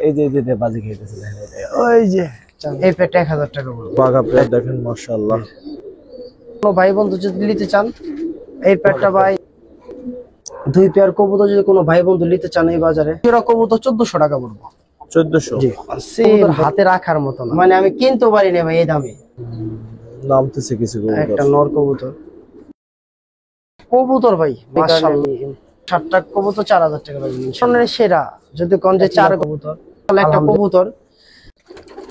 এই যে বাজি খেতেছে ওই যে এই পেটে 1000 টাকা পড়বে। বাঘা পেয়ার দেখেন মাশাআল্লাহ। কোনো ভাই বন্ধু যদি নিতে চান এই পেটটা ভাই, 2 পেয়ার কবুতর যদি কোনো ভাই বন্ধু নিতে চান এই বাজারে জোড়া কবুতর 1400 টাকা পড়বে। 1400? জি, কবুতর হাতে রাখার মতো না, মানে আমি কিনতে পারি না ভাই এই দামে। নামতেছে কিছু কবুতর, একটা নর কবুতর কবুতর ভাই মাশাআল্লাহ 7টা কবুতর 4000 টাকা পাবেন ইনশাআল্লাহ। সেরা যদি কোন যে 4 কবুতর তাহলে একটা কবুতর।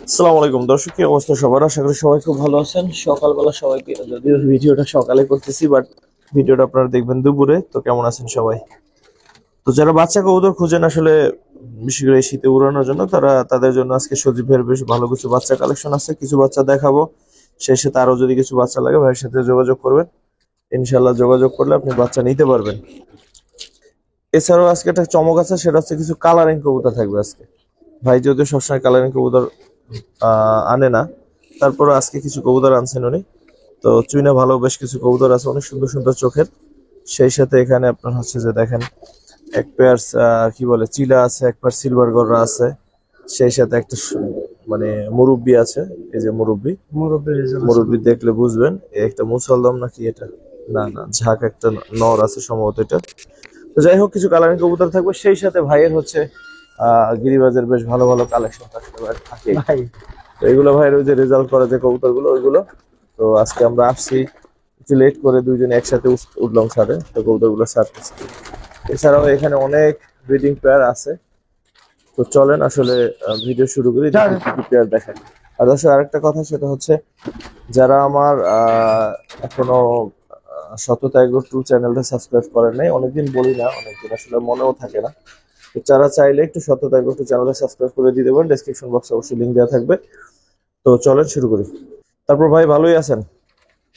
আসসালামু আলাইকুম দর্শক, কি অবস্থা সবার? আশা করি সবাই খুব ভালো আছেন। সকালবেলা সবাইকে, যদিও ভিডিওটা সকালে করতেছি বাট ভিডিওটা আপনারা দেখবেন দুপুরে। তো কেমন আছেন সবাই? তো যারা বাচ্চা কবুতর খুঁজেন আসলে বিশেষ করে এই শীতে উড়ানোর জন্য, তাদের জন্য আজকে সজীব ভাইয়ের বেশ ভালো কিছু বাচ্চা কালেকশন আছে, কিছু বাচ্চা দেখাবো। সেই সাথে আরো যদি কিছু বাচ্চা লাগে ভাইয়ের সাথে যোগাযোগ করবেন, ইনশাল্লাহ যোগাযোগ করলে আপনি বাচ্চা নিতে পারবেন। এছাড়াও আজকে একটা চমক আছে, সেটা হচ্ছে কিছু কালারিং কবুতর থাকবে আজকে। ভাই যদিও সবসময় কালারিং কবুতর আনে না, তারপরে আজকে কিছু কবুতর আনছেন উনি। তো চুইনা ভালো বেশ কিছু কবুতর আছে, অনেক সুন্দর সুন্দর চোখের। সেই সাথে এখানে আপনার হচ্ছে যে দেখেন এক পেয়ার কি বলে চিলা আছে, এক পেয়ার সিলভার গররা আছে। সেই সাথে একটা মানে মুরব্বি আছে, এই যে মুরব্বি দেখলে বুঝবেন একটা মুসলদম নাকি এটা, না না ঝাঁক একটা নর আছে সম্ভবত এটা। তো যাই হোক, কিছু কালারিং কবুতর থাকবে। সেই সাথে ভাইয়ের হচ্ছে গিরিবাজের বেশ ভালো ভালো কালেকশন থাকে ভাই। তো এগুলো ভাইয়ের ওই যে রেজাল্ট করা যে কবুতর গুলো ওইগুলো। তো আজকে আমরা আসছি একটু লেট করে, দুইজনে একসাথে উঠলাম ছাড়ে, তো কবুতর গুলো ছাড়তেছি। এছাড়াও এখানে অনেক ব্রিডিং পেয়ার আছে। তো চলেন আসলে ভিডিও শুরু করি, পেয়ার দেখেন। আর দর্শক আরেকটা কথা, সেটা হচ্ছে যারা আমার এখনো সততা এগ্রো 2 চ্যানেলটা সাবস্ক্রাইব করেন নাই, অনেকদিন বলি না, অনেকদিন আসলে মনেও থাকে না। তো যারা চাইলে একটু সততা এগ্রো 2 চ্যানেলটা সাবস্ক্রাইব করে দিতে পারেন, ডেসক্রিপশন বক্সে অবশ্যই লিংক দেওয়া থাকবে। তো চলেন শুরু করি। তারপর ভাই ভালোই আছেন?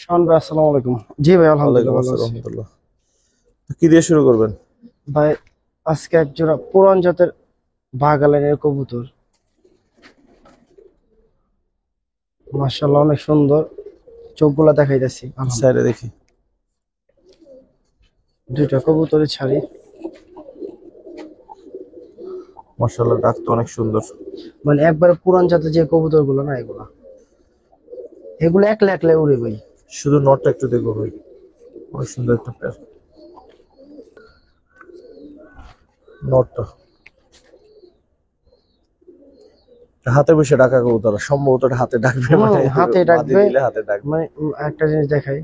শাওন ভাই আসসালামু আলাইকুম। জি ভাই আলহামদুলিল্লাহ ভালো আছি। কি দিয়ে শুরু করবেন ভাই? আজকে এক জোড়া পুরান জাতের বাগালের কবুতর, মাশাআল্লাহ অনেক সুন্দর, চোখগুলা দেখাইতেছি সাইডে দেখি। 2টা কবুতরের ছাড়ি মাশাআল্লাহ, ডাক তো অনেক সুন্দর। মানে একবারে পুরান জাতের যে কবুতর গুলো না, এগুলো একলা একলা উড়ে ভাই। শুধু নটটা একটু দেখবো ভাই, অনেক সুন্দর একটা পেয়ার নটটা। হাতে বসে ডাকা কবুতর, সম্ভবত হাতে ডাকবে, মানে হাতে ডাকবে, হাতে ডাকবে। মানে একটা জিনিস দেখাই,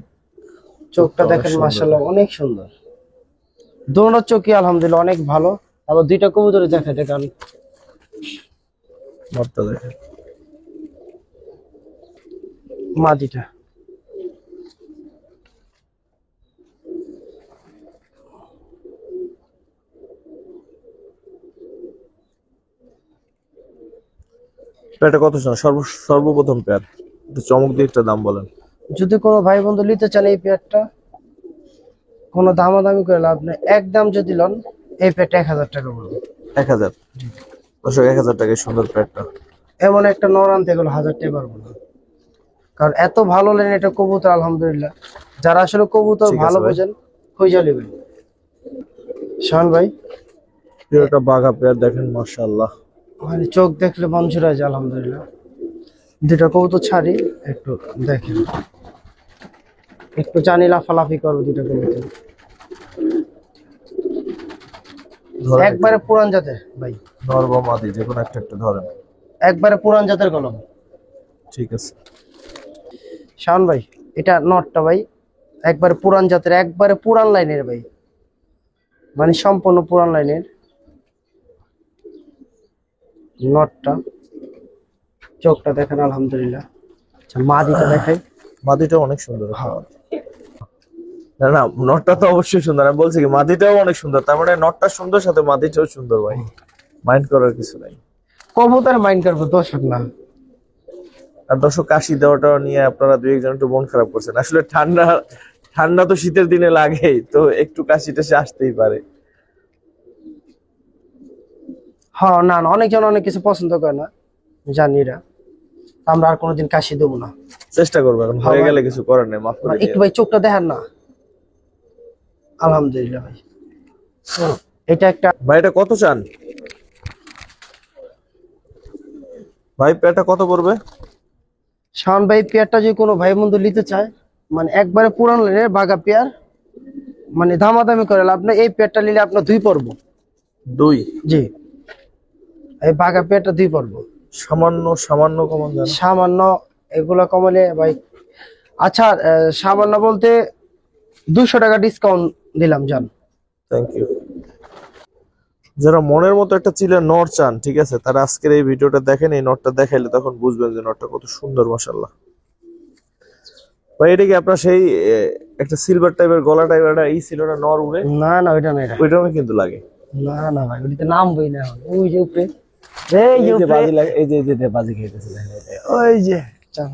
চোখটা দেখেন মাশাআল্লাহ অনেক সুন্দর, দোনোর চোখই আলহামদুলিল্লাহ অনেক ভালো। আবার 2টা কবুতরে দেখাই দেখান, নটটা দেখেন মাদিটা পেয়ারটা কত সর্বপ্রথম পেয়ার, একটু চমক দিয়ে একটা দাম বলেন। যদি কোনো ভাই বন্ধু নিতে চান এই পেয়ারটা, কোনো দামাদামি করে লাভ নেই, একদম যদি লন এই পেয়ারটা 1000 টাকা পড়বে। 1000? দর্শক 1000 টাকায় সুন্দর পেয়ারটা। এমন একটা নর আনতে গেলে 1000 টাকা পারবো না, কারণ এত ভালো লেন এটা কবুতর আলহামদুলিল্লাহ। যারা আসলে কবুতর ভালো বোঝেন খুঁজে নেবেন। শাওন ভাই পেয়ারটা বাঘা পেয়ার দেখেন মাশাআল্লাহ, মানে চোখ দেখলে মন জুড়ে যায় আলহামদুলিল্লাহ। 2টা কবুতর ছাড়ি একটু দেখেন, একটু জানি লাফালাফি করবো 2টা কবুতর, একবারে পুরান জাতের ভাই, নর বা মাদি যে কোনো একটা ধরেন, একবারে পুরান জাতের কলম। ঠিক আছে শাওন ভাই এটা নটটা ভাই একবারে পুরান জাতের, একবারে পুরান লাইনের ভাই, মানে সম্পূর্ণ পুরান লাইনের নটটা। চোখটা দেখেন আলহামদুলিল্লাহ। আচ্ছা মাদিটা দেখাই, মাদিটাও অনেক সুন্দর। না না, নটটা তো অবশ্যই সুন্দর, আমি বলছি কি মাদিটাও অনেক সুন্দর, তার মানে নটটা সুন্দর সাথে মাদিটাও সুন্দর ভাই, মাইন্ড করার কিছু নাই। কবুতর মাইন্ড করবো দর্শক না। আর দর্শক কাশি দেওয়াটা নিয়ে আপনারা 2-1 জন একটু মন খারাপ করছেন, আসলে ঠান্ডা ঠান্ডা তো শীতের দিনে লাগেই, তো একটু কাশি টাশি আসতেই পারে। হ্যাঁ না না, অনেকজন অনেক কিছু পছন্দ করে না জানি, এরা আমরা আর কোনোদিন কাশি দেবো না, চেষ্টা করবো, এখন হয়ে গেলে কিছু করার নেই, মাফ করে একটু ভাই চোখটা দেখেন না আলহামদুলিল্লাহ ভাই। এটা একটা ভাই, এটা কত চান? ভাই পেয়ারটা কত পড়বে? শাওন ভাই পেয়ারটা যদি কোনো ভাই বন্ধু নিতে চায়, মানে একবারে পুরান লাইনের বাগা পেয়ার, মানে দামাদামি করে লাভ নাই, এই পেয়ারটা নিলে আপনার 2 পড়বো। 2? জি, এই বাগা পেয়ারটা 2 পড়বো। সামান্য সামান্য কমান জানো? সামান্য এগুলা কমালে ভাই, আচ্ছা সামান্য বলতে 200 টাকা ডিসকাউন্ট দিলাম জান। Thank you. যারা মনের মতো একটা চিলের নট চান, ঠিক আছে, তারা আজকের এই ভিডিওটা দেখেন, এই নটটা দেখাইলে তখন বুঝবেন যে নটটা কত সুন্দর, মাশাআল্লাহ। ভাই এটা কি আপনার সেই একটা সিলভার টাইপের গলা টাইপের একটা এই ছিল না, নর উড়ে? না না, ওইটা না, এটা ওইটাও কিন্তু লাগে। না না ভাই, ওইটা নামবই না। ওই যে উপরে, এই যে বাজি লাগে, এই যে বাজি খাইতেছে, ওই যে চান।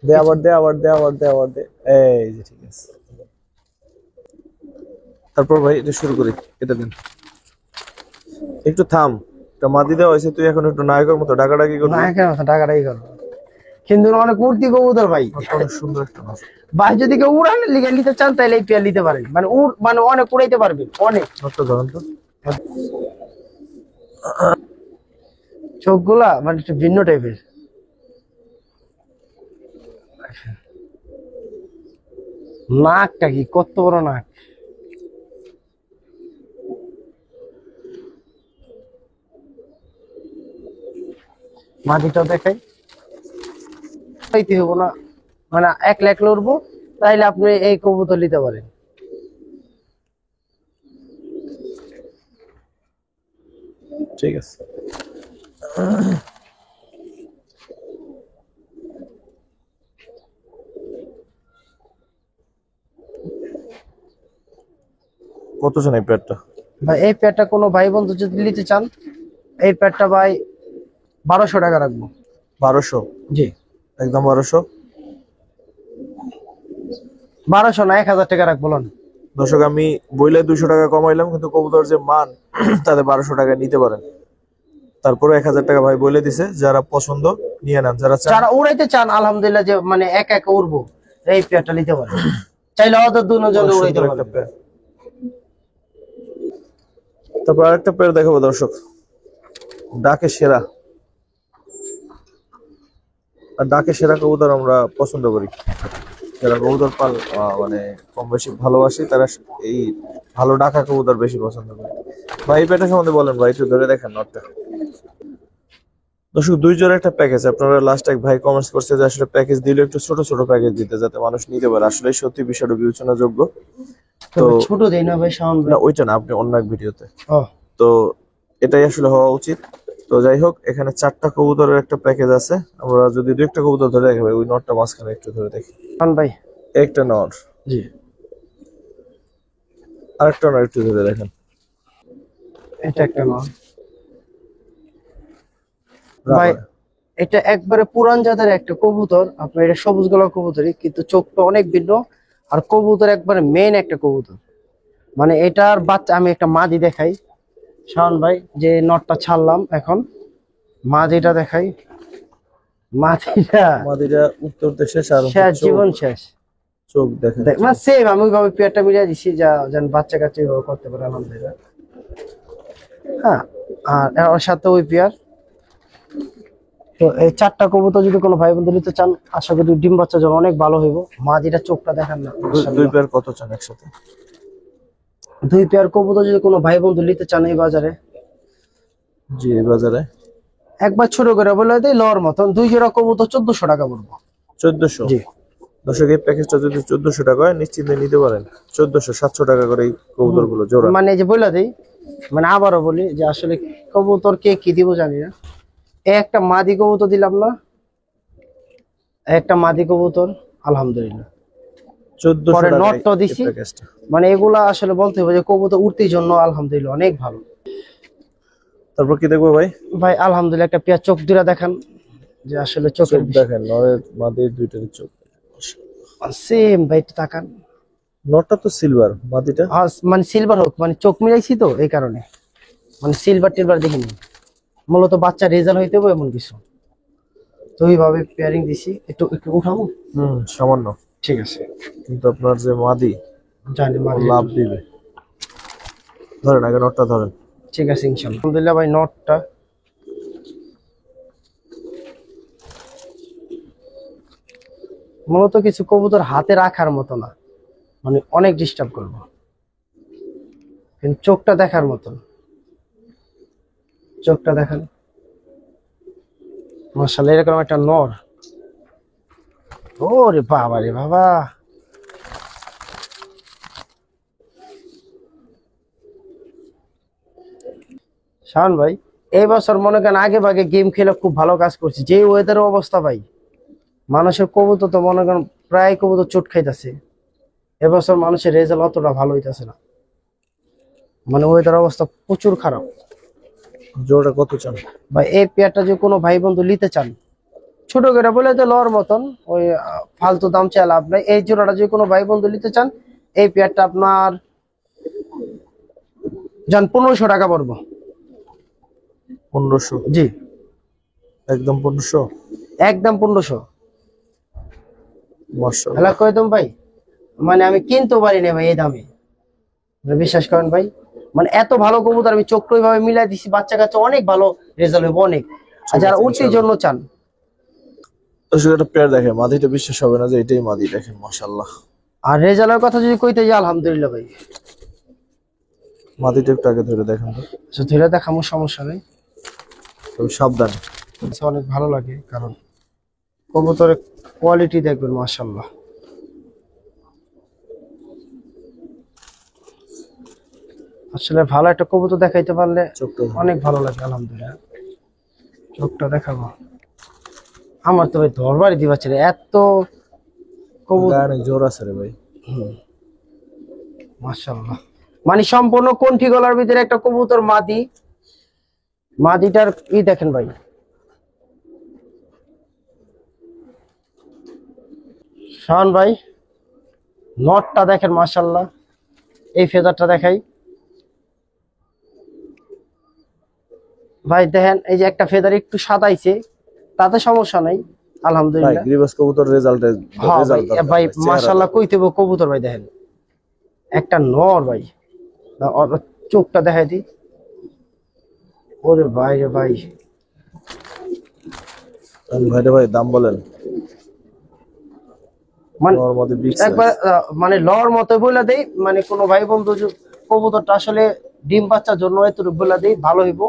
দে আবার দে, আবার দে, আবার দে, আবার দে, এই যে ঠিক আছে। তারপর ভাই এটা শুরু করি, এটা দিন। একটু থাম, এটা মাদি দেওয়া হয়েছে, তুই এখন একটু নায়কের মতো ডাকাডাকি করবি। নায়কের মতো টাকাটাই করবো, কিন্তু অনেক উড়তি কবুতর ভাই। অনেক সুন্দর একটা নট। ভাই যদি কেউ উড়ানের লিগে নিতে চান তাহলে এই পেয়ার নিতে পারেন, মানে মানে অনেক উড়াইতে পারবেন অনেক। নটটা ধরেন তো। চোখগুলা মানে একটু ভিন্ন টাইপের, নাকটা কি কত বড় নাক। মাটিটাও দেখাই, পাইতে হবো না, মানে 1 লাখ লড়বো, তাইলে আপনি এই কবুতর নিতে পারেন। ঠিক আছে। কত চান এই প্যাডটা? ভাই এই প্যাডটা কোনো ভাই বন্ধু যদি নিতে চান, এই প্যাডটা ভাই 1200 টাকা রাখবো। 1200? জি, একদম 1200? 1200 না, 1000 টাকা রাখবো না। দর্শক আমি বইলে 200 টাকা কমাইলাম, কিন্তু কবুতর যে মান তাদের 1200 টাকা নিতে পারেন। তারপরে 1000 টাকা ভাই বলে দিছে, যারা পছন্দ নিয়ে নেন, যারা উড়াইতে চান আলহামদুলিল্লাহ, যে মানে একা একা উড়বো, এই পেয়ারটা নিতে পারেন, চাইলে ওদের দুজন উড়াইতে পারবেন। তারপর আরেকটা পেয়ার দেখাবো দর্শক, ডাকে সেরা। আর ডাকে সেরা কবুতর আমরা পছন্দ করি, যারা কবুতর পাল মানে কম বেশি ভালোবাসি, তারা এই ভালো ডাকা কবুতর বেশি পছন্দ করে। ভাই এই পেয়ারটা সম্বন্ধে বলেন ভাই, একটু ধরে দেখেন নটটা। দর্শক 2 জোড়া একটা প্যাকেজ, আপনারা লাস্ট এক ভাই কমেন্টস করছে যে আসলে প্যাকেজ দিলে একটু ছোট ছোট প্যাকেজ দিতে, যাতে মানুষ নিতে পারে। আসলে সত্যি বিষয়টা বিবেচনাযোগ্য। তো ছোট দেই না ভাই শাওন ভাই? না ওইটা না, আপনি অন্য এক ভিডিওতে। ও তো এটাই আসলে হওয়া উচিত। তো যাই হোক, এখানে 4টা কবুতরের একটা প্যাকেজ আছে। আমরা যদি 2-1টা কবুতর ধরে দেখি ভাই, ওই নটটা মাঝখানে একটু ধরে দেখি। শাওন ভাই, একটা নর, জি, আরেকটা নর একটু ধরে দেখেন। এটা একটা না ভাই, এটা একবারে পুরান জাতের একটা কবুতর। আপনার এটা সবুজ গলা কবুতরই, কিন্তু চোখটা অনেক ভিন্ন, আর কবুতর একবারে মেন একটা কবুতর। মানে এটার বাচ্চা, আমি একটা মাদি দেখাই শাওন ভাই, যে নটটা ছাড়লাম এখন, মাদিটা দেখাই। মাদিটা মাদিরা উত্তর দেশে আর শেষ, জীবন শেষ। চোখ দেখেন, মানে সেম আমি ওইভাবে পেয়ারটা মিলিয়ে দিছি, যা যেন বাচ্চা কাচ্চা এইভাবে করতে পারে আলহামদুলিল্লাহ। হ্যাঁ, আর ওর সাথে ওই পেয়ার। তো এই 4টা কবুতর যদি কোনো ভাই বন্ধু নিতে চান, আশা করি ডিম বাচ্চা জন্য অনেক ভালো হইব। মাদিটা চোখটা দেখান না, 2 পেয়ার কত চান একসাথে? 2 পেয়ার কবুতর যদি কোনো ভাই বন্ধু নিতে চান এই বাজারে, জি এই বাজারে একবার ছোট করে বলে দেয় লওয়ার মতন, 2 জোড়া কবুতর 1400 টাকা পড়বো। 1400? জি, দর্শক এই প্যাকেজটা যদি 1400 টাকা হয়, নিশ্চিন্তে নিতে পারেন। 1400-700 টাকা করে এই কবুতর গুলো জোড়া। মানে এই যে বলে দেই, মানে আবারও বলি যে আসলে কবুতর কে কি দিব জানি না। এই একটা মাদি কবুতর দিলাম না, একটা মাদি কবুতর আলহামদুলিল্লাহ, 1400 পরে টাকা নটটাও এই দিছি। প্যাকেজটা। মানে এগুলা আসলে বলতে হবে যে কবুতর উঠতির জন্য আলহামদুলিল্লাহ অনেক ভালো। তারপর কি দেখবো ভাই? ভাই আলহামদুলিল্লাহ একটা পেয়ার চোখ দুরা দেখান, যে আসলে চোখের চোখ দেখেন, নরের মাদির দুইটার চোখ। সেম ভাই, একটু তাকান। নটটা তো সিলভার, মাদিটা মানে সিলভার হোক, মানে চোখ মিলাইছি তো এই কারণে, মানে সিলভার টিলভার দেখিনি, মূলত বাচ্চা রেজাল্ট হইতে হবে এমন কিছু। তো ওইভাবে পেয়ারিং দিছি। একটু একটু উঠাবো? সামান্য। ঠিক আছে, কিন্তু আপনার যে মাদি, জানি ও মানে লাভ দিবে। ধরেন আগে নটটা ধরেন। ঠিক আছে ইনশাআল্লাহ। আলহামদুলিল্লাহ ভাই, নটটা মূলত কিছু কবুতর হাতে রাখার মতো না, মানে অনেক ডিস্টার্ব করবো, কিন্তু চোখটা দেখার মতন। চোখটা দেখেন মাশাআল্লাহ, এরকম একটা নর। ওরে বাবা রে বাবা, শাওন ভাই এই বছর মনে করেন আগে ভাগে গেম খেলে খুব ভালো কাজ করছি। যে ওয়েদারের অবস্থা ভাই, মানুষের কবুতর তো মনে করেন প্রায় কবুতর চোট খাইতেছে। এবছর মানুষের রেজাল্ট অতটা ভালো হইতেছে না, মানে ওয়েদার অবস্থা প্রচুর খারাপ। জোড়াটা কত চান? ভাই এই পেয়ারটা যে কোনো ভাই বন্ধু নিতে চান, ছোট করে বলে তো লওয়ার মতন, ওই ফালতু দাম চাই লাভ নাই। এই জোড়াটা যে কোনো ভাই বন্ধু নিতে চান, এই পেয়ারটা আপনার যান 1500 টাকা পড়বো। 1500? জি একদম 1500? একদম 1500। মাশাআল্লাহ। হ্যালো কইতাম ভাই, মানে আমি কিনতে পারি না ভাই এই দামে, বিশ্বাস করেন ভাই। মানে এত ভালো কবুতর আমি চোখ ভাবে মিলাই দিছি, বাচ্চা কাচ্চা অনেক ভালো রেজাল্ট হবে অনেক। আর যারা উঠতির জন্য চান, দর্শক একটা পেয়ার দেখে, মাদিটা বিশ্বাস হবে না যে এটাই মাদি, দেখেন মাশাআল্লাহ। আর রেজাল্টের কথা যদি কইতে যাই, আলহামদুলিল্লাহ ভাই। মাদিটা একটু আগে ধরে দেখেন তো। আচ্ছা ধরে দেখামো, সমস্যা নেই, তবে সাবধানে। আচ্ছা, অনেক ভালো লাগে কারণ কবুতরের কোয়ালিটি দেখবেন মাশাআল্লাহ। আসলে ভালো একটা কবুতর দেখাইতে পারলে চোখটা অনেক ভালো লাগে, আলহামদুলিল্লাহ। চোখটা দেখাবো, আমার তো ভাই ধরবারই দিবাচ্ছে রে, এত কবুতর অনেক জোর আছে রে ভাই। মাশাআল্লাহ। মানে সম্পূর্ণ কণ্ঠি গলার ভিতরে একটা কবুতর মাদি, মাদিটার দেখেন ভাই। শাওন ভাই নটটা দেখেন মাশাআল্লাহ, এই ফেদারটা দেখাই ভাই। দেখেন এই যে একটা ফেদার একটু সাদাইছে, তাতে সমস্যা নাই, ভাই আলহামদুলিল্লাহ। গ্রিবাস কবুতর রেজাল্ট হ্যাঁ ভাই মাশাআল্লাহ কইতে হবে, কবুতর ভাই দেখেন একটা নর ভাই। ওর চোখটা দেখাই দি, ওরে ভাই রে ভাই। ভাই রে ভাই দাম বলেন। মানে ওর মধ্যে বিগ একবার মানে লর মতো বলে দেই, মানে কোনো ভাই বন্ধু কবুতরটা আসলে ডিম বাচ্চার জন্য এতটুকু বলে দেই, ভালো হইব,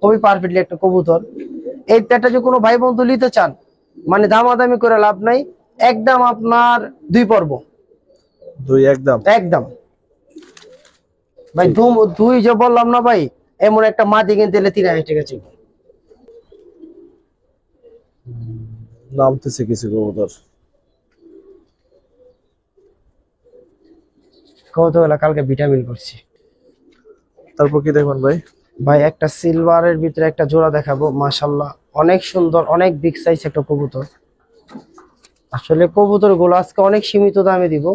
খুবই পারফেক্টলি একটা কবুতর। এই পেয়ারটা যে কোনো ভাই বন্ধু নিতে চান, মানে দামাদামি করে লাভ নাই, একদম আপনার 2 পর্ব। 2 একদম? একদম ভাই 2 যে বললাম না ভাই, এমন একটা মাটি কিনতে গেলে 3000 টাকা চাই। নামতেছে কিছু কবুতর। কতবেলা কালকে ভিটামিন করছি। তারপর কি দেখবেন ভাই? ভাই একটা সিলভারের ভিতরে একটা জোড়া দেখাবো, মাশাআল্লাহ অনেক সুন্দর, অনেক বিগ সাইজ একটা কবুতর। আসলে কবুতর গুলো আজকে অনেক সীমিত দামে দিব,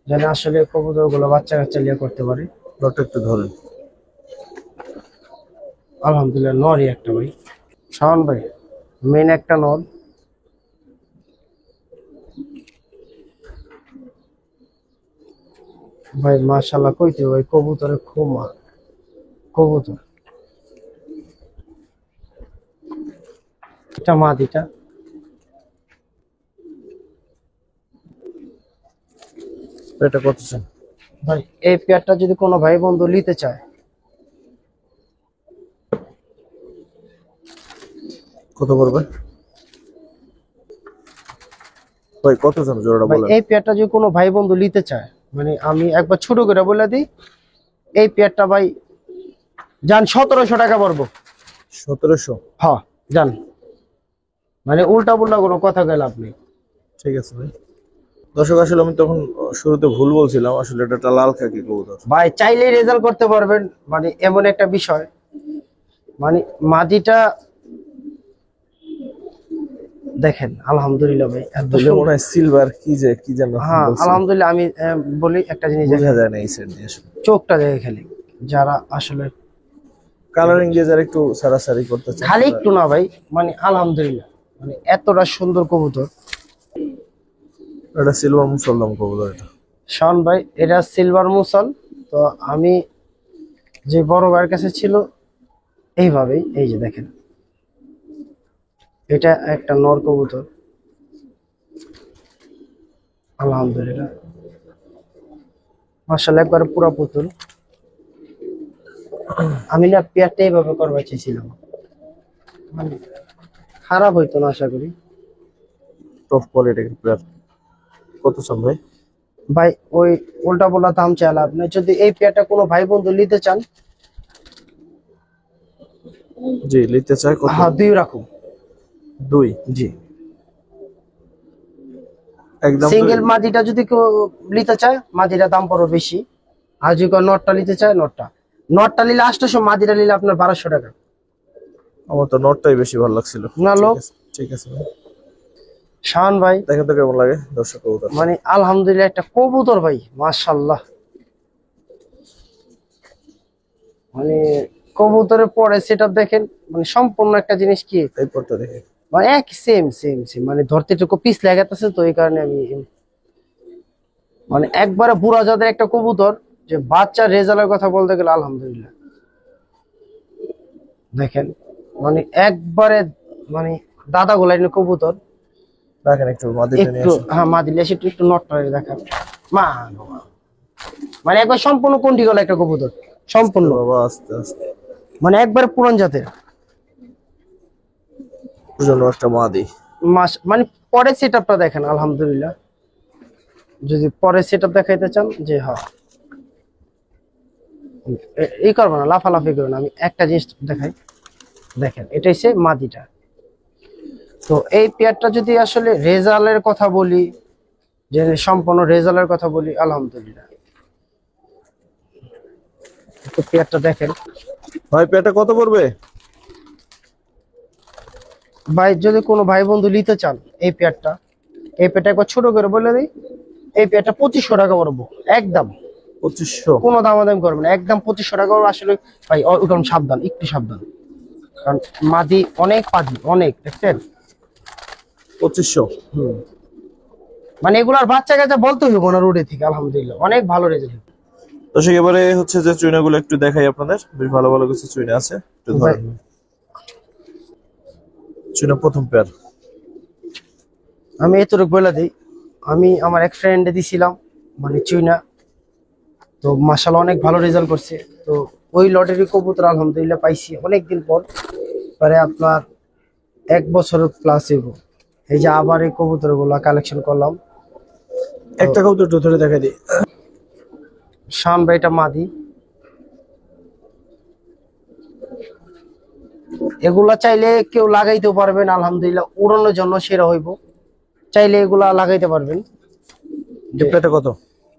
যেন আসলে কবুতর গুলো বাচ্চা কাচ্চা লিয়ে করতে পারে। লটটা একটু ধরেন। আলহামদুলিল্লাহ নরই একটা ভাই, শাওন ভাই মেন একটা নর। ভাই মাশাআল্লাহ কইতে ভাই কবুতরের খুমা কবুতর। এটা মাদিটা, এটা কত চান ভাই এই পেয়ারটা যদি কোনো ভাই বন্ধু নিতে চায়, কত পড়বে ভাই? কত চান জোড়াটা ভাই বলেন। এই পেয়ারটা যদি কোনো ভাই বন্ধু নিতে চায়, মানে আমি একবার ছোট করে বলে দিই, এই পেয়ারটা ভাই যান 1700 টাকা পড়বো। 1700? হ্যাঁ যান, মানে উল্টা পুল্টা কোনো কথা গেল আপনি। ঠিক আছে ভাই। দর্শক আসলে আমি তখন শুরুতে ভুল বলছিলাম, আসলে এটা একটা লাল খাকি কবুতর। ভাই চাইলেই রেজাল্ট করতে পারবেন, মানে এমন একটা বিষয়। মানে মাদিটা দেখেন আলহামদুলিল্লাহ ভাই, এত দুলে মনে হয় সিলভার কি যেন হ্যাঁ বলছি। আলহামদুলিল্লাহ। আমি বলি একটা জিনিস, বোঝা যায় না এই সাইড দিয়ে আসলে। চোখটা দেখে খেলি, যারা আসলে কালারিং দিয়ে যারা একটু সারাসারি করতে চায়, খালি একটু না ভাই, মানে আলহামদুলিল্লাহ, মানে এতটা সুন্দর কবুতর। এটা সিলভার মুসলদম কবুতর এটা। শাওন ভাই এটা সিলভার মুসল। তো আমি যে বড় ভাইয়ের কাছে ছিল এইভাবেই, এই যে দেখেন এটা একটা নর কবুতর। আলহামদুলিল্লাহ, মাশাআল্লাহ একবার পুরা পুতুল। আমি না পেয়ারটা এইভাবে করবার চেয়েছিলাম, মানে খারাপ হইতো না আশা করি। টপ কোয়ালিটির পেয়ার। কত চান ভাই? ভাই ওই উল্টা পাল্টা দাম চাইলে আপনি যদি এই পেয়ারটা কোনো ভাই বন্ধু নিতে চান, জি নিতে চাই কত? হ্যাঁ দুই রাখুন। 2। জি, একদম সিঙ্গেল মাদিটা যদি কেউ নিতে চায় মাদিটা দাম পড়বে বেশি, আর যদি কেউ নটটা নিতে চায় নটটা নিলে 800, মাদিটা নিলে আপনার 1200 টাকা। আমার তো নটটাই বেশি ভালো লাগছিল। না লোক, ঠিক আছে ভাই, শাহান ভাই দেখেন তো কেমন লাগে দর্শক কবুতর। মানে আলহামদুলিল্লাহ একটা কবুতর ভাই, মাশাআল্লাহ। মানে কবুতরের পরে সেটআপ দেখেন, মানে সম্পূর্ণ একটা জিনিস কি, এই পরটা দেখে মানে এক সেম সেম সেম, মানে ধরতে একটু পিস লাগাতেছে, তো এই কারণে আমি মানে একবারে বুড়া জাতের একটা কবুতর, যে বাচ্চা রেজাল্টের কথা বলতে গেলে আলহামদুলিল্লাহ দেখেন, মানে একবারে মানে দাদা গোলাইনের কবুতর। দেখেন একটু মাদিটা নিয়ে একটু আসেন। হ্যাঁ মা দিলে একটু একটু নটটা দেখান, মা মানে একবার সম্পূর্ণ কোনটি গলা একটা কবুতর, সম্পূর্ণ বাবা আস্তে আস্তে মানে একবারে পুরান জাতের। জন্য একটা মাদি। মাস মানে পরে সেটআপটা দেখেন আলহামদুলিল্লাহ, যদি পরে সেটআপ দেখাইতে চান যে হ্যাঁ এই করবো না, লাফালাফি করবো না, আমি একটা জিনিস দেখাই। দেখেন এটা হচ্ছে মাদিটা। তো এই পেয়ারটা যদি আসলে রেজাল্টের কথা বলি, যে সম্পূর্ণ রেজাল্টের কথা বলি, আলহামদুলিল্লাহ তো পেয়ারটা দেখেন ভাই পেয়ারটা কত পড়বে? ভাই, যদি কোনো ভাই বন্ধু নিতে চান এই পেয়ারটা, এই পেয়ারটা একবার ছোট করে বলে দিই, এই পেয়ারটা 2500 টাকা পড়বো একদম। 2500? কোনো দামাদামি করবেন না, একদম 2500 টাকা পড়বে। আসলে ভাই ওরকম সাবধান, একটু সাবধান, কারণ মাদি অনেক পাদি অনেক, দেখছেন 2500? মানে এগুলার বাচ্চা কাচ্চা বলতে হইব না রোডে থেকে, আলহামদুলিল্লাহ অনেক ভালো রেজাল্ট। তো এবারে হচ্ছে যে চুইনাগুলো একটু দেখাই আপনাদের, বেশ ভালো ভালো কিছু চুইনা আছে, একটু ধরেন। চুইনা প্রথম পেয়ার। আমি এতটুকু বলে দিই, আমি আমার এক ফ্রেন্ডে দিছিলাম মানে চুইনা, তো মাশাআল্লাহ অনেক ভালো রেজাল্ট করছে। তো ওই লটারি কবুতর আলহামদুলিল্লাহ পাইছি অনেকদিন পর, পরে আপনার 1 বছর প্লাস হইব। এই যে আবার এই কবুতর গুলা কালেকশন করলাম। একটা কবুতর একটু ধরে দেখাই দিই। শান ভাইটা মাদি, এগুলা চাইলে কেউ লাগাইতেও পারবেন, আলহামদুলিল্লাহ উড়ানোর জন্য সেরা হইব, চাইলে এগুলা লাগাইতে পারবেন। এই পেয়ারটা কত?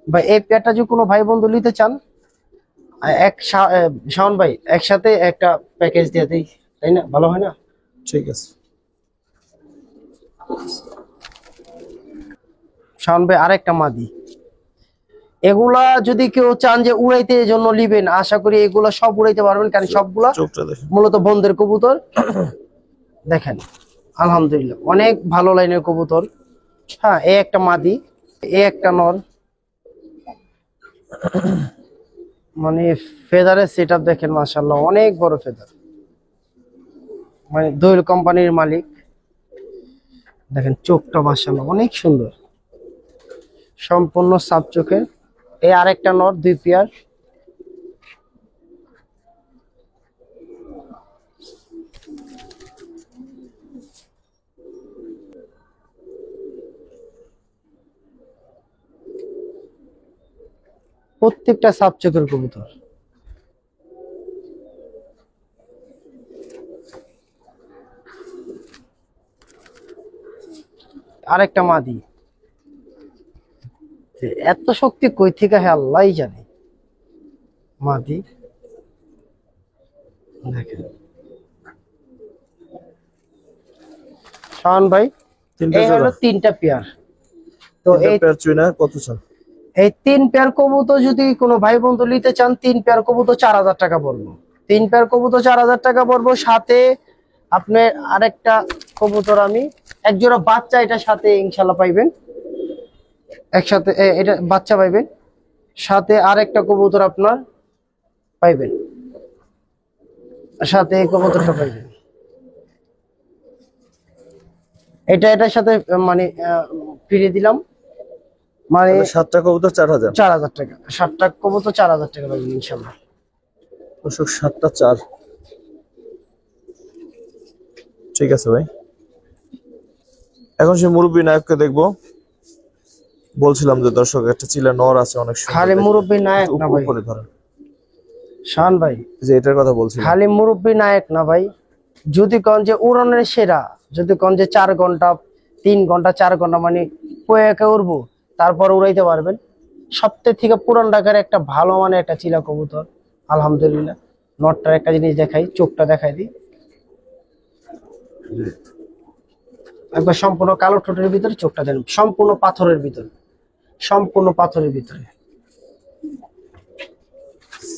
ভাই এই পেয়ারটা যদি কোনো ভাই বন্ধু নিতে চান, শাওন ভাই একসাথে একটা প্যাকেজ দিয়ে দিই, তাই না? ভালো হয় না? ঠিক আছে। শাওন ভাই আরেকটা মাদি, এগুলা যদি কেউ চান যে উড়াইতে জন্য নিবেন, আশা করি এগুলা সব উড়াইতে পারবেন, কারণ সবগুলা চোখটা দেখেন। মূলত বন্ধের কবুতর। দেখেন আলহামদুলিল্লাহ অনেক ভালো লাইনের কবুতর। হ্যাঁ এ একটা মাদি, এ একটা নর, মানে ফেদারের সেটআপ দেখেন মাশাআল্লাহ অনেক বড় ফেদার, মানে দোয়েল কোম্পানির মালিক। দেখেন চোখটা মাশাআল্লাহ অনেক সুন্দর, সম্পূর্ণ সাপ চোখের। এই আরেকটা নর, 2 পেয়ার। প্রত্যেকটা সাপ চোখের কবুতর। আরেকটা মাদি, এত শক্তি কই থেকে হে আল্লাহই জানে। মাদি দেখেন শাওন ভাই, তিনটা এই হলো জোড়া? 3টা পেয়ার। তো তিনটা এই পেয়ার চুইনা কত চান? এই 3 পেয়ার কবুতর যদি কোনো ভাই বন্ধু নিতে চান, 3 পেয়ার কবুতর 4000 টাকা পড়বে। 3 পেয়ার কবুতর 4000 টাকা পড়বে, সাথে আপনি আরেকটা কবুতর আমি এক জোড়া বাচ্চা এটার সাথে ইনশাআল্লাহ পাইবেন, একসাথে এটা বাচ্চা পাইবেন, সাথে আরেকটা কবুতর আপনার পাইবেন, সাথে এই কবুতরটা পাইবেন। এটার সাথে মানে ফিরিয়ে দিলাম। মানে তাহলে 7টা কবুতর 4000। 4000 টাকা, 7টা কবুতর 4000 টাকা লাগবে ইনশাল্লাহ। দর্শক 7টা 4। ঠিক আছে ভাই, এখন সে মুরব্বী নায়ককে দেখবো। বলছিলাম যে দর্শক একটা চিলা নর আছে অনেক সুন্দর খালি দেখতে। মুরব্বী নায়ক না ভাই উপরে ধরেন, শান ভাই, যে এটার কথা বলছিলাম। খালি মুরব্বী নায়ক না ভাই, যদি কোন যে উড়ানের সেরা, যদি কোন যে 4 ঘন্টা 3 ঘন্টা 4 ঘন্টা মানে কয়েকে উড়বো তারপর উড়াইতে পারবেন, সবথেকে থেকে পুরান ঢাকার একটা ভালো মানে একটা চিলা কবুতর আলহামদুলিল্লাহ। নটটার একটা জিনিস দেখাই, চোখটা দেখাই দিই, একবার সম্পূর্ণ কালো ঠোঁটের ভিতরে চোখটা দেন, সম্পূর্ণ পাথরের ভিতরে, সম্পূর্ণ পাথরের ভিতরে,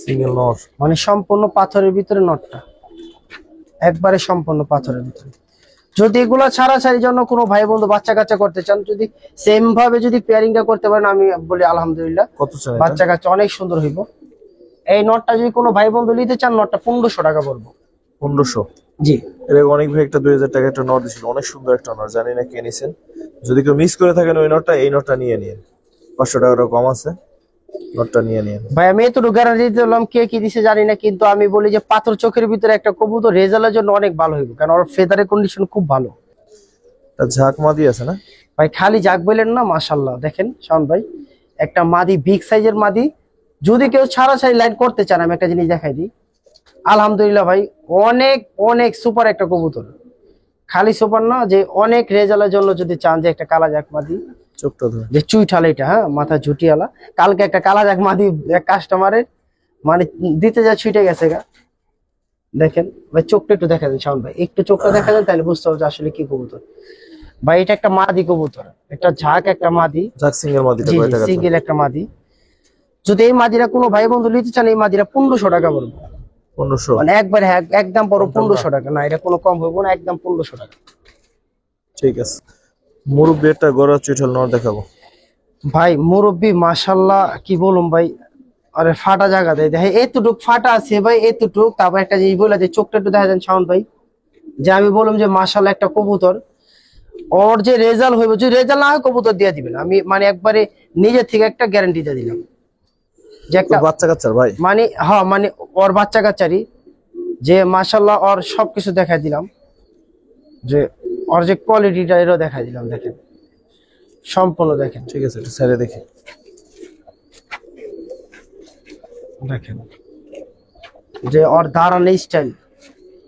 সিঙ্গেল নর। মানে সম্পূর্ণ পাথরের ভিতরে নটটা, একবারে সম্পূর্ণ পাথরের ভিতরে। যদি এগুলা ছাড়াছাড়ির জন্য কোনো ভাই বন্ধু বাচ্চা কাচ্চা করতে চান, যদি সেম ভাবে যদি পেয়ারিংটা করতে পারেন, আমি বলি আলহামদুলিল্লাহ কত চান এটা? বাচ্চা কাচ্চা অনেক সুন্দর হইব। এই নটটা যদি কোনো ভাই বন্ধু নিতে চান, নটটা 1500 টাকা পড়বো। 1500? জি, এর আগে অনেক ভাই একটা 2000 টাকা একটা নট দিছিল, অনেক সুন্দর একটা নট, জানি না কে নিছেন। যদি কেউ মিস করে থাকেন ওই নটটা, এই নটটা নিয়ে নিন, 500 টাকা কম আছে, নটটা নিয়ে নিন। ভাই আমি এতটুকু গ্যারান্টি দিলাম, কে কি দিছে জানি না, কিন্তু আমি বলি যে পাথর চোখের ভিতরে একটা কবুতর রেজাল্টের জন্য অনেক ভালো হইব, কারণ ওর ফেদারের কন্ডিশন খুব ভালো। তা ঝাঁক মাদি আছে না ভাই খালি যাক বললেন না, মাশাল্লাহ দেখেন শাওন ভাই, একটা মাদি বিগ সাইজের মাদি। যদি কেউ ছাড়াছাড়ি লাইন করতে চান, আমি একটা জিনিস দেখাই দিই, আলহামদুলিল্লাহ ভাই অনেক অনেক সুপার একটা কবুতর, খালি সুপার না, যে অনেক রেজাল্টের জন্য যদি চান যে একটা কালা জাক মাদি, চোখটা ধরে? যে চুইঠাল এটা, হ্যাঁ মাথা ঝুটিয়ালা, কালকে একটা কালা জাক মাদি এক কাস্টমারের মানে দিতে যা ছুটে গেছে গা। দেখেন ভাই চোখটা একটু দেখা দেন শাওন ভাই, একটু চোখটা দেখা দেন, তাহলে বুঝতে হবে যে আসলে কি কবুতর। ভাই এটা একটা মাদি কবুতর, একটা ঝাঁক একটা মাদি, ঝাঁক সিঙ্গেল মাদিটা জি কয় জি টাকা? সিঙ্গেল একটা মাদি। যদি এই মাদিরা কোনো ভাই বন্ধু নিতে চান, এই মাদিরা 1500 টাকা পড়বে, 1500? মানে একবার একদম পড়ো 1500 টাকা, না এটা কোনো কম হইব না, একদম 1500 টাকা। ঠিক আছে, মুরব্বী একটা গড়া চুইঠাল নর দেখাবো। ভাই মুরব্বি মাশাল্লাহ কি বলুম ভাই, আরে ফাটা জায়গা দেয় দেখে, এতটুক ফাটা আছে ভাই এতটুক। তারপর একটা জিনিস বলে যে চোখটা একটু দেখা যান শাওন ভাই, যে আমি বললাম যে মাশাল্লাহ একটা কবুতর, ওর যে রেজাল্ট হইব, যদি রেজাল্ট না হয় কবুতর দিয়ে দিবেন, আমি মানে একবারে নিজের থেকে একটা গ্যারান্টি দিয়ে দিলাম যে একটা বাচ্চা কাচ্চার ভাই? মানে হ্যাঁ, মানে ওর বাচ্চা কাচ্চারি, যে মাশাল্লাহ ওর সবকিছু দেখাই দিলাম, যে ওর যে কোয়ালিটিটা এরও দেখাই দিলাম, দেখেন সম্পূর্ণ দেখেন, ঠিক আছে, একটু ছেড়ে দেখি। দেখেন যে ওর দাঁড়ানো স্টাইল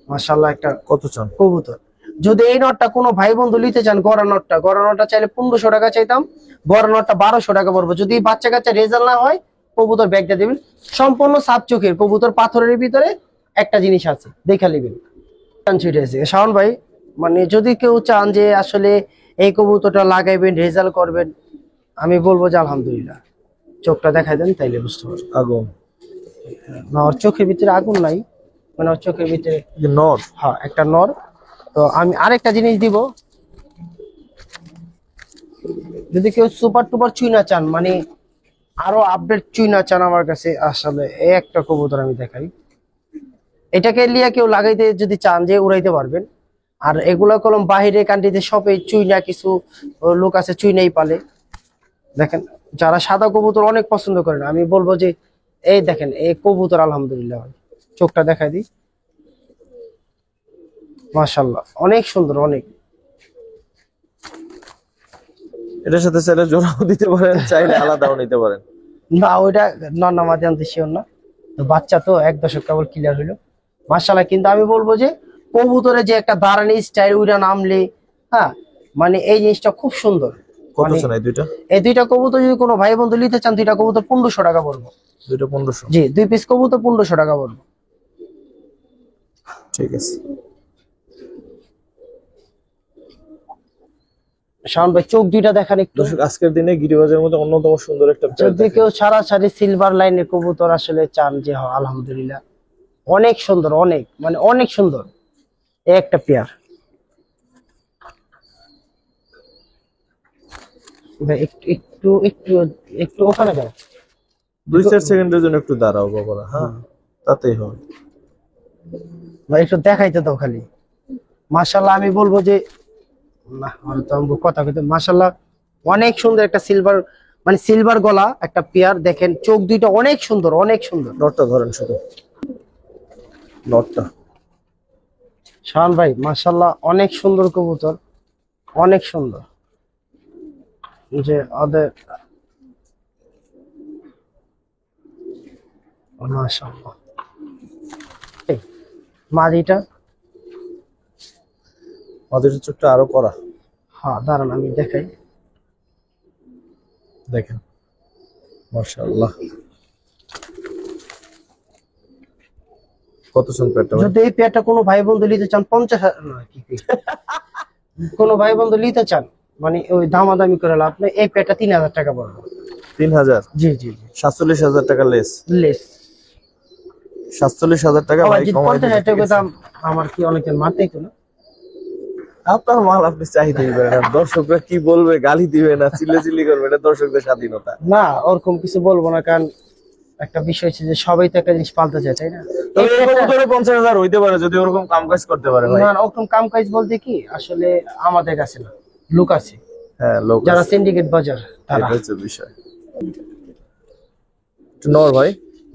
মাশাল্লাহ একটা কত চান? কবুতর। যদি এই নটটা কোনো ভাই বন্ধু নিতে চান, গড়া নটটা চাইলে 1500 টাকা চাইতাম, গড়া নটটা 1200 টাকা পড়বো। যদি বাচ্চা কাচ্চা রেজাল্ট না হয়, কবুতর ব্যাগটা দিবেন, সম্পূর্ণ সাত চোখের কবুতর, পাথরের ভিতরে একটা জিনিস আছে দেখা নিবেন। শাওন ভাই মানে যদি কেউ চান যে আসলে এই কবুতরটা লাগাইবেন রেজাল্ট করবেন, আমি বলবো যে আলহামদুলিল্লাহ চোখটা দেখাই দেন, তাইলে বুঝতে পারবেন। আগুন? না ওর চোখের ভিতরে আগুন নাই, মানে ওর চোখের ভিতরে নর? হ্যাঁ একটা নর। তো আমি আরেকটা জিনিস দিব, যদি কেউ সুপার টুপার চুইনা চান, মানে আরো আপডেট চুইনা চান, আমার কাছে আসলে এই একটা কবুতর আমি দেখাই, এটাকে লিয়া কেউ লাগাইতে যদি চান যে উড়াইতে পারবেন। আর এগুলা কলম বাহিরে কান্ট্রিতে সবে চুইনা কিছু লোক আছে চুইনাই পালে, দেখেন যারা সাদা কবুতর অনেক পছন্দ করেন, আমি বলবো যে এই দেখেন এই কবুতর আলহামদুলিল্লাহ, চোখটা দেখাই দিই, মাশাআল্লাহ অনেক সুন্দর অনেক। এটার সাথে চাইলে জোড়াও দিতে পারেন, চাইলে আলাদাও নিতে পারেন। না ওইটা নন্না মাঝে আনতে শিওর না, তো বাচ্চা তো 1 দশক কেবল ক্লিয়ার হইলো মাশাআল্লাহ। কিন্তু আমি বলবো যে কবুতরে যে একটা দাঁড়ানি স্টাইল উইরা নামলে, হ্যাঁ মানে এই জিনিসটা খুব সুন্দর। কত মানে চান এই দুইটা? এই দুইটা কবুতর যদি কোনো ভাই বন্ধু নিতে চান, দুইটা কবুতর 1500 টাকা পড়বো। দুইটা 1500? জি 2 পিস কবুতর 1500 টাকা পড়বো। ঠিক আছে। শাওন ভাই চোখ দুইটা দেখান একটু। দর্শক আজকের দিনে গিরিবাজের মধ্যে অন্যতম সুন্দর একটা পেয়ার যদি কেউ ছাড়াছাড়ি সিলভার লাইনের কবুতর আসলে চান, যে হ্যাঁ আলহামদুলিল্লাহ অনেক সুন্দর, অনেক মানে অনেক সুন্দর এই একটা পেয়ার। ভাই একটু একটু একটু একটু ওখানে যাও, 2-4 সেকেন্ডের জন্য একটু দাঁড়াও বাবারা, হ্যাঁ তাতেই হবে। ভাই একটু দেখাইতে দাও খালি। মাশাআল্লাহ আমি বলবো যে না, আমি তো কথা কইতে মাশাআল্লাহ অনেক সুন্দর একটা সিলভার মানে সিলভার গলা একটা পেয়ার, দেখেন চোখ দুইটা অনেক সুন্দর, অনেক সুন্দর। নটটা ধরেন শুধু, নটটা। শাহান ভাই মাশাআল্লাহ অনেক সুন্দর কবুতর, অনেক সুন্দর। যে ওদের মাশাআল্লাহ। এই মাদিটা, মাদিটার চোখটা আরো করা, হ্যাঁ দাঁড়ান আমি দেখাই। দেখেন মাশাআল্লাহ। কত চান পেয়ারটা ভাই? যদি এই পেয়ারটা কোনো ভাই বন্ধু নিতে চান 50,000, কোনো ভাই বন্ধু নিতে চান মানে ওই দামাদামি করে লাভ নেই, এই পেয়ারটা 3,000 টাকা পড়বে। 3,000? জি জি জি, 47,000 টাকা লেস। লেস 47,000 টাকা ভাই কমাই 50,000 টাকা দাম। আমার কি অনেকের মাথায় তো না। আপনার মাল আপনি চাহিদা দিবেন না, দর্শকরা কি বলবে, গালি দিবে না চিল্লাচিল্লি করবে, এটা দর্শকদের স্বাধীনতা। না ওরকম কিছু বলবো না, কারণ একটা বিষয় হচ্ছে যে সবাই তো একটা জিনিস পালতে চায়, তাই না? তবে এরকম ধরে 50,000 হইতে পারে যদি ওরকম কাম কাজ করতে পারে ভাই। না ওরকম কাম কাজ বলতে কি আসলে আমাদের কাছে না, লোক আছে হ্যাঁ, লোক যারা আছে, সিন্ডিকেট বাজার তারা। এটা হচ্ছে বিষয়। একটু নর ভাই।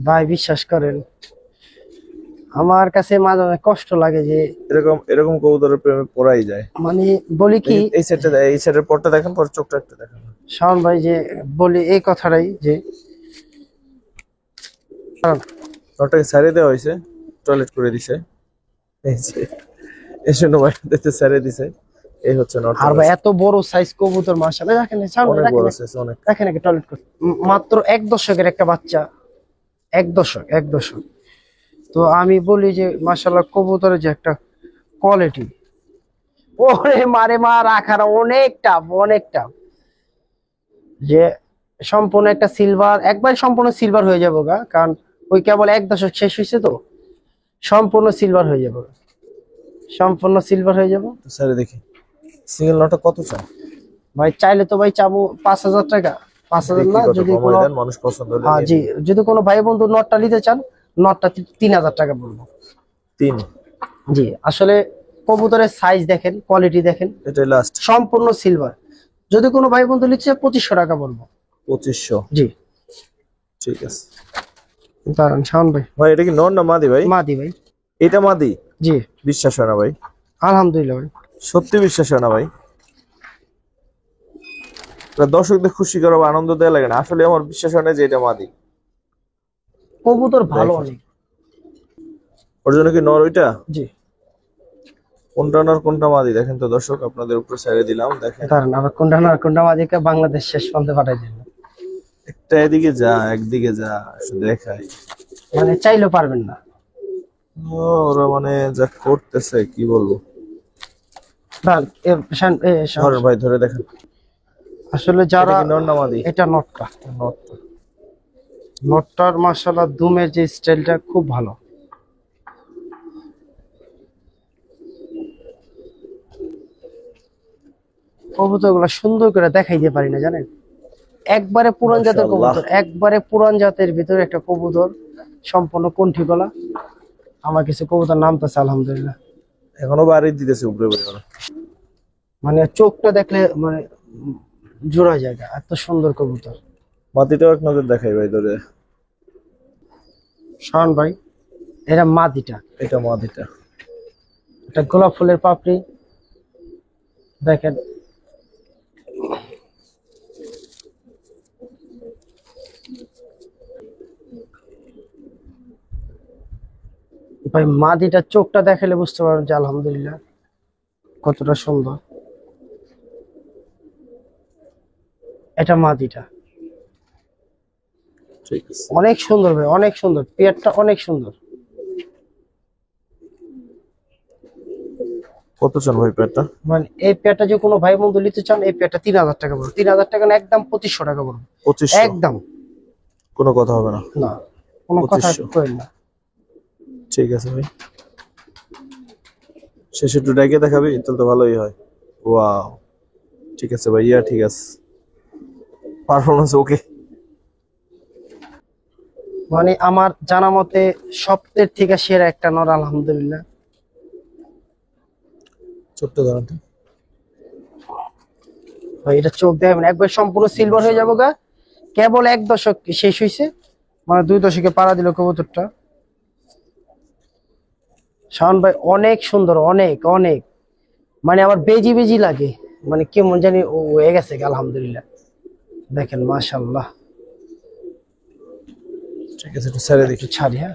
ভাই বিশ্বাস করেন আমার কাছে মাঝে মাঝে কষ্ট লাগে যে এরকম এরকম কবুতরের প্রেমে পড়াই যায়। মানে বলি কি, এই সেটটা, এই সেটের পরটা দেখেন, পর চোখটা একটা দেখেন। শাওন ভাই যে বলি এই কথাটাই যে নরটাকে ছাড়িয়ে দেওয়া হয়েছে, টয়লেট করে দিছে, এই যে এসে ভাই দেখতে ছাড়িয়ে দিছে। এই হচ্ছে নর। আর ভাই এত বড় সাইজ কবুতর মাশাআল্লাহ, দেখেন শাওন ভাই অনেক বড় দেখেন, আছে, অনেক। দেখেন একটা টয়লেট করে মাত্র 1 দশকের একটা বাচ্চা, 1 দশক, 1 দশক। তো আমি বলি যে মাশাআল্লাহ কবুতরের যে একটা কোয়ালিটি, ওরে মারে মা রাখার অনেক টাফ, অনেক টাফ। যে সম্পূর্ণ একটা সিলভার, একবার সম্পূর্ণ সিলভার হয়ে যাবো গা, কারণ ওই কেবল 1 দশক শেষ হয়েছে তো, সম্পূর্ণ সিলভার হয়ে যাবো, সম্পূর্ণ সিলভার হয়ে যাবো। স্যার দেখি সিঙ্গেল নটটা কত চান ভাই চাইলে তো ভাই চাবো 5,000 টাকা, 5,000 না, যদি কোনো মানুষ পছন্দ হলে হ্যাঁ জি, যদি কোনো ভাই বন্ধু নটটা নিতে চান, নটটা 3,000 টাকা বলবো। 3? জি আসলে কবুতরের সাইজ দেখেন, কোয়ালিটি দেখেন, এটাই লাস্ট। সম্পূর্ণ সিলভার। যদি কোনো ভাই বন্ধু নিচ্ছে 2,500 টাকা বলবো। 2,500? জি ঠিক আছে। দাঁড়ান শাওন ভাই, ভাই এটা কি নর না মাদি ভাই? মাদি ভাই। এটা মাদি? জি বিশ্বাস হয় না ভাই, আলহামদুলিল্লাহ ভাই। সত্যি বিশ্বাস হয় না ভাই। এটা দর্শকদের খুশি করা বা আনন্দ দেওয়া লাগে না, আসলে আমার বিশ্বাস হয় না যে এটা মাদি। কবুতর ভালো দেখেন। অনেক। ওর জন্য কি নর ওইটা? জি কোনটা নর কোনটা মাদি দেখেন তো দর্শক, আপনাদের উপর ছেড়ে দিলাম, দেখেন। দাঁড়ান আবার কোনটা না কোনটা মাদিকে বাংলাদেশ শেষ পর্যন্ত পাঠাই দিন, একটা এদিকে যা একদিকে যা, শুধু দেখাই। মানে চাইলেও পারবেন না। ওরা মানে যা করতেছে কি বলবো। দাঁড়ান, ধরেন ভাই, ধরে দেখেন। আসলে এটা যারা কি নর না মাদি? এটা নটটা, নরটা। নটটার মাশাআল্লাহ দুমের যে স্টাইলটা খুব ভালো। কবুতর গুলা সুন্দর করে দেখাইতে পারি না জানেন, একবারে পুরান জাতের মাশাআল্লাহ। কবুতর, একবারে পুরান জাতের ভিতরে একটা কবুতর, সম্পূর্ণ কণ্ঠী গলা। আমার কিছু কবুতর নামতেছে আলহামদুলিল্লাহ, এখনো বাড়ি দিতেছে উপরে উপরে। মানে চোখটা দেখলে মানে জোড়া জায়গা, এত সুন্দর কবুতর। মাটিটাও এক নজর দেখাই ভাই ধরে। শাওন ভাই এটা মাদিটা, এটা মাটিটা। এটা গোলাপ ফুলের পাপড়ি দেখেন। ভাই মাদিটার চোখটা দেখালে বুঝতে পারবেন যে আলহামদুলিল্লাহ কতটা সুন্দর। এটা মাদিটা ঠিক আছে। অনেক সুন্দর ভাই, অনেক সুন্দর, পেয়ারটা অনেক সুন্দর। কত চান ভাই পেয়ারটা? মানে এই পেয়ারটা যে কোনো ভাই বন্ধু নিতে চান, এই পেয়ারটা 3,000 টাকা পড়বে। 3,000 টাকা না, একদম 2,500 টাকা পড়বে। 2,500? একদম কোনো কথা হবে না। না, কোনো কথা 2,500? করেন না। ঠিক আছে ভাই, শেষে একটু ডাইকে দেখাবি তাহলে তো ভালোই হয়। ওয়াও, ঠিক আছে ভাই, ইয়া ঠিক আছে, পারফরমেন্স ওকে। মানে আমার জানা মতে সপ্তাহের থেকে সেরা একটা নর আলহামদুলিল্লাহ। ছোট্ট ধরনের। ভাই এটা চোখ দেখবেন একবার সম্পূর্ণ সিলভার হয়ে যাবো গা, কেবল 1 দশক শেষ হয়েছে, মানে 2 দশকে পাড়া দিল কবুতরটা। শাওন ভাই অনেক সুন্দর, অনেক অনেক, মানে আমার বেজি বেজি লাগে, মানে কেমন জানি ও হয়ে গেছে আলহামদুলিল্লাহ। দেখেন মাশাআল্লাহ। ঠিক আছে, একটু ছেড়ে দেখি। একটু ছাড়ি, হ্যাঁ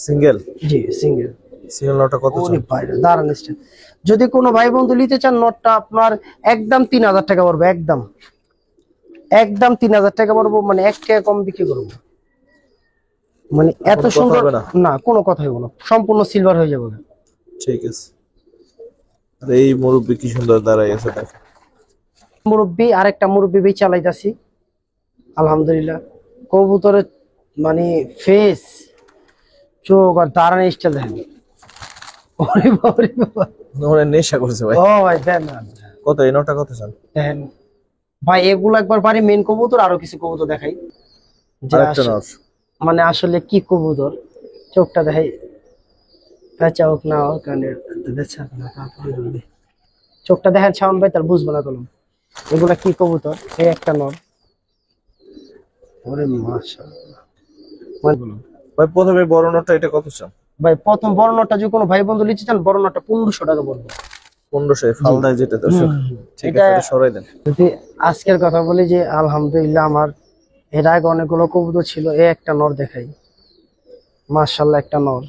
সিঙ্গেল জি সিঙ্গেল। সিঙ্গেল নটটা কত ওরে চান? ভাই দাঁড়ান স্টেপ। যদি কোনো ভাই বন্ধু নিতে চান নটটা আপনার একদম 3000 টাকা পড়বে, একদম একদম 3000 টাকা পড়বো, মানে 1 টাকা কম বিক্রি করবো। মানে এত কোনো কথা সুন্দর হবে না? না, কোনো কথা হইব না, সম্পূর্ণ সিলভার হয়ে যাবে। ঠিক আছে। আর এই মুরব্বি কি সুন্দর দাঁড়াই আছে দেখ। মুরব্বি আরেকটা মুরব্বি বেই চালাইতাছি আলহামদুলিল্লাহ। কবুতরের মানে ফেস, চোখ আর দাঁড়ানো স্টাইল দেখেন। ওরে বাবা রে বাবা। ওরে নেশা করছে ভাই। ও ভাই দেন না কত এই নটটা কত চান? দেখেন ভাই, এগুলো একবার বাড়ি মেন কবুতর, আরো কিছু কবুতর দেখাই যে আরেকটা নট। মানে আসলে কি কবুতর। চোখটা দেখাই, কাঁচা হোক না হোক, কারণ দেখছেন না, তারপরে বলবি। চোখটা দেখেন শাওন ভাই, তার বুঝবো না কলম এগুলা কি কবুতর। এই একটা নর, ওরে মাশাআল্লাহ। ভাই প্রথমে বড় নটটা এটা কত চান? ভাই প্রথম বড় নটটা যদি কোনো ভাই বন্ধু নিতে চান, বড় নটটা 1500 টাকা পড়বে। 1500 ফালদায় যেটা দর্শক। ঠিক আছে, এটা সরাই দেন। যদি আজকের কথা বলি যে আলহামদুলিল্লাহ আমার এর আগে অনেকগুলো কবুতর ছিল, এই একটা নর দেখাই মাশাআল্লাহ, একটা নর।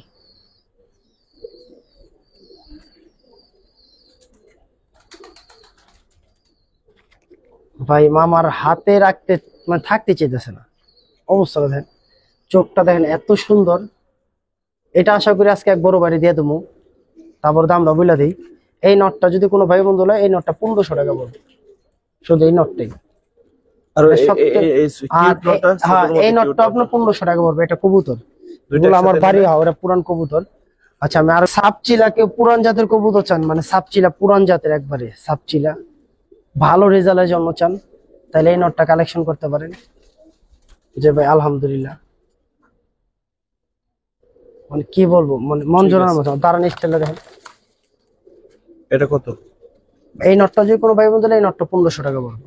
ভাই মামার হাতে রাখতে মানে থাকতে চাইতেছে না, অবস্থা দেখেন, চোখটা দেখেন এত সুন্দর। এটা আশা করি আজকে এক বড় বাড়ি দিয়ে দেবো, তারপর দামটা বলে দিই। এই নটটা যদি কোনো ভাই বন্ধু লয়, এই নটটা 1500 টাকা পড়বে, শুধু এই নটটাই। আর আর হ্যাঁ, এই নটটা আপনার 1500 টাকা পড়বে। এটা কবুতর, এগুলো আমার বাড়ি, ওরা পুরান কবুতর। আচ্ছা আমি আর সাপচিলা, কেউ পুরান জাতের কবুতর চান, মানে সাপচিলা পুরান জাতের একবারে সাপচিলা, ভালো রেজাল্টের জন্য চান, তাহলে এই নটটা কালেকশন করতে পারেন। যে ভাই আলহামদুলিল্লাহ, মানে কি বলবো, মানে মন জোড়ানোর মতো দাঁড়ান স্টাইলটা দেখেন। এটা কত? এই নটটা যদি কোনো ভাই বন্ধু, এই নটটা 1500 টাকা পড়বে।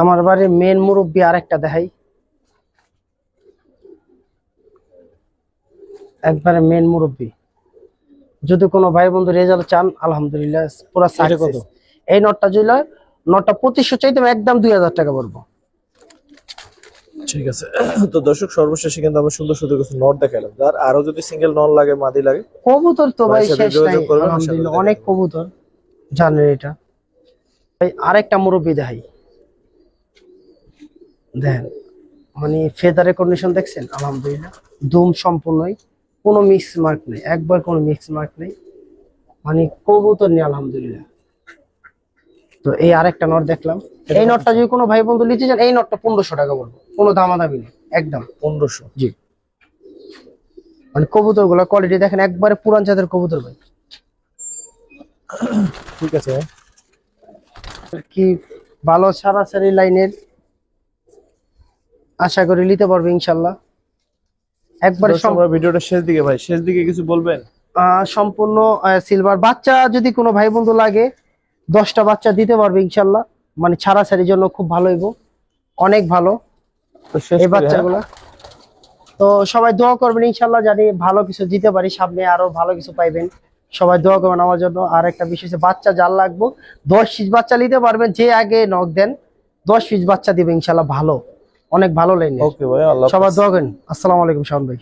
আমার বাড়ির মেন মুরব্বি আরেকটা দেখাই, একবারে মেন মুরব্বি। যদি কোনো ভাই বন্ধু রেজাল্ট চান, আলহামদুলিল্লাহ পুরো সাকসেস। এই নটটা যদি নটটা 2500 চাইতে একদম 2000 টাকা পড়বো। ঠিক আছে। তো দর্শক সর্বশেষে কিন্তু আমরা সুন্দর সুন্দর কিছু নট দেখালাম। আর আরো যদি সিঙ্গেল নট লাগে, মাদি লাগে, কবুতর তো ভাই ভাইয়ের সাথে শেষ নাই যোগাযোগ করবেন, আলহামদুলিল্লাহ, সাথে অনেক কবুতর জানেন এটা। ভাই আরেকটা মুরব্বি দেখাই, দেখেন মানে ফেদারের কন্ডিশন দেখছেন আলহামদুলিল্লাহ, দুম সম্পূর্ণই, কোনো মিক্স মার্ক নেই, একবার কোনো মিক্স মার্ক নেই, মানে কবুতর নেই আলহামদুলিল্লাহ। তো এই আরেকটা নট দেখলাম, এই নটটা যদি কোনো ভাই বন্ধু নিতে চান, এই নটটা 1500 টাকা পড়বে, কোনো দামাদামি নেই, একদম 1500। জি। মানে কবুতর গুলা কোয়ালিটি দেখেন, একবারে পুরান জাতের কবুতর ভাই। ঠিক আছে, কি ভালো সারাসারি লাইনের, আশা করি নিতে পারবে ইনশাল্লাহ। একবারে আমরা ভিডিওটা শেষ দিকে, ভাই শেষ দিকে কিছু বলবেন? সম্পূর্ণ সিলভার বাচ্চা যদি কোনো ভাই বন্ধু লাগে, 10টা বাচ্চা দিতে পারবে ইনশাল্লাহ, মানে ছাড়াছাড়ির জন্য খুব ভালো হইব, অনেক ভালো তো শেষ এই বাচ্চাগুলা। তো সবাই দোয়া করবেন ইনশাল্লাহ, জানি ভালো কিছু দিতে পারি, সামনে আরো ভালো কিছু পাইবেন, সবাই দোয়া করবেন আমার জন্য। আর একটা বিশেষ বাচ্চা যার লাগবো 10 পিস বাচ্চা নিতে পারবেন, যে আগে নক দেন 10 পিস বাচ্চা দিবে ইনশাল্লাহ, ভালো অনেক ভালো লাইন। ওকে ভাই, আল্লাহ সবাই দোয়া করেন। আসসালামু আলাইকুম শাওন ভাই।